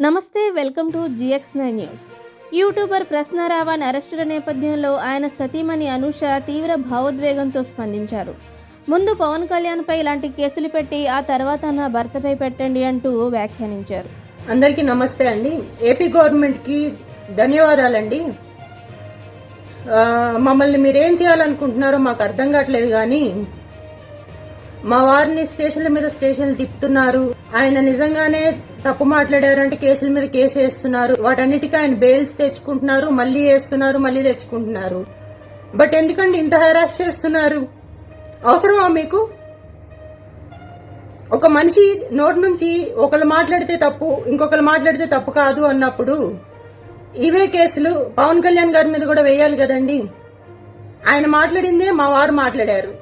నమస్తే, welcome to GX9 news. YouTuber ప్రశ్న రావణ్ అరెస్టుల నేపథ్యంలో ఆయన సతీమణి అనూష తీవ్ర భావోద్వేగంతో స్పందించారు. ముందు పవన్ కళ్యాణ్పై ఇలాంటి కేసులు పెట్టి ఆ తర్వాత నా భర్తపై పెట్టండి అంటూ వ్యాఖ్యానించారు. అందరికీ నమస్తే అండి. ఏపీ గవర్నమెంట్కి ధన్యవాదాలండి. మమ్మల్ని మీరేం చేయాలనుకుంటున్నారో మాకు అర్థం కావట్లేదు, కానీ మా వారిని స్టేషన్ల మీద స్టేషన్లు తిప్పుతున్నారు. ఆయన నిజంగానే తప్పు మాట్లాడారంటే కేసుల మీద కేసు వేస్తున్నారు. వాటన్నిటికీ ఆయన బెయిల్స్ తెచ్చుకుంటున్నారు, మళ్లీ వేస్తున్నారు, మళ్లీ తెచ్చుకుంటున్నారు. బట్ ఎందుకండి ఇంత హెరాస్ చేస్తున్నారు? అవసరమా మీకు? ఒక మనిషి నోటి నుంచి ఒకరు మాట్లాడితే తప్పు, ఇంకొకరు మాట్లాడితే తప్పు కాదు అన్నప్పుడు ఇవే కేసులు పవన్ కళ్యాణ్ గారి మీద కూడా వేయాలి కదండి. ఆయన మాట్లాడిందే మా వారు మాట్లాడారు.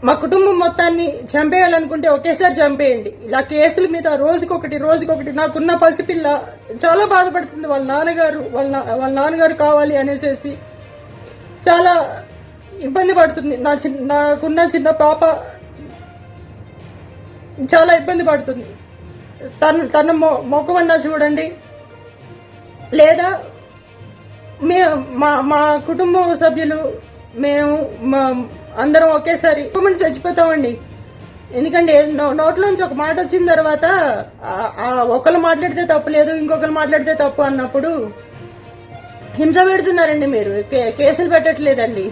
మా కుటుంబం మొత్తాన్ని చంపేయాలనుకుంటే ఒకేసారి చంపేయండి. ఇలా కేసుల మీద రోజుకొకటి నాకున్న పసిపిల్ల చాలా బాధపడుతుంది. వాళ్ళ నాన్నగారు కావాలి అనేసి చాలా ఇబ్బంది పడుతుంది. నాకున్న చిన్న పాప చాలా ఇబ్బంది పడుతుంది. తన మొక్కమన్నా చూడండి, లేదా మా కుటుంబ సభ్యులు మేము అందరం ఒకేసారి చచ్చిపోతామండి. ఎందుకంటే నోట్లోంచి ఒక మాట వచ్చిన తర్వాత ఒకరు మాట్లాడితే తప్పు లేదు, ఇంకొకరు మాట్లాడితే తప్పు అన్నప్పుడు హింస పెడుతున్నారండి. మీరు కేసులు పెట్టట్లేదండి.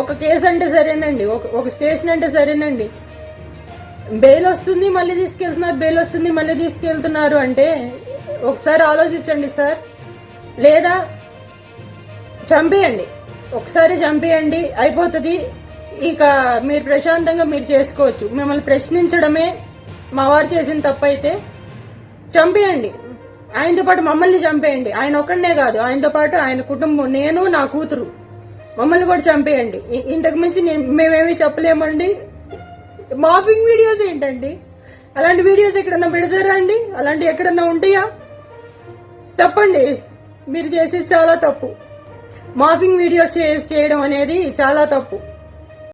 ఒక కేసు అంటే సరేనండి, ఒక స్టేషన్ అంటే సరేనండి, బెయిల్ వస్తుంది మళ్ళీ తీసుకెళ్తున్నారు, బెయిల్ వస్తుంది మళ్ళీ తీసుకెళ్తున్నారు అంటే ఒకసారి ఆలోచించండి సార్. లేదా చంపేయండి, ఒకసారి చంపేయండి, అయిపోతుంది. ఇక మీరు ప్రశాంతంగా మీరు చేసుకోవచ్చు. మిమ్మల్ని ప్రశ్నించడమే మా వారు చేసిన తప్పు అయితే చంపేయండి. ఆయనతో పాటు మమ్మల్ని చంపేయండి. ఆయన ఒక్కడనే కాదు, ఆయనతో పాటు ఆయన కుటుంబం, నేను, నా కూతురు, మమ్మల్ని కూడా చంపేయండి. ఇంతకు మించి మేమేమీ చెప్పలేమండి. మాఫింగ్ వీడియోస్ ఏంటండి? అలాంటి వీడియోస్ ఎక్కడన్నా పెడతారా అండి? అలాంటి ఎక్కడన్నా ఉంటాయా? తప్పండి, మీరు చేసేది చాలా తప్పు. మాఫింగ్ వీడియోస్ చేయడం అనేది చాలా తప్పు.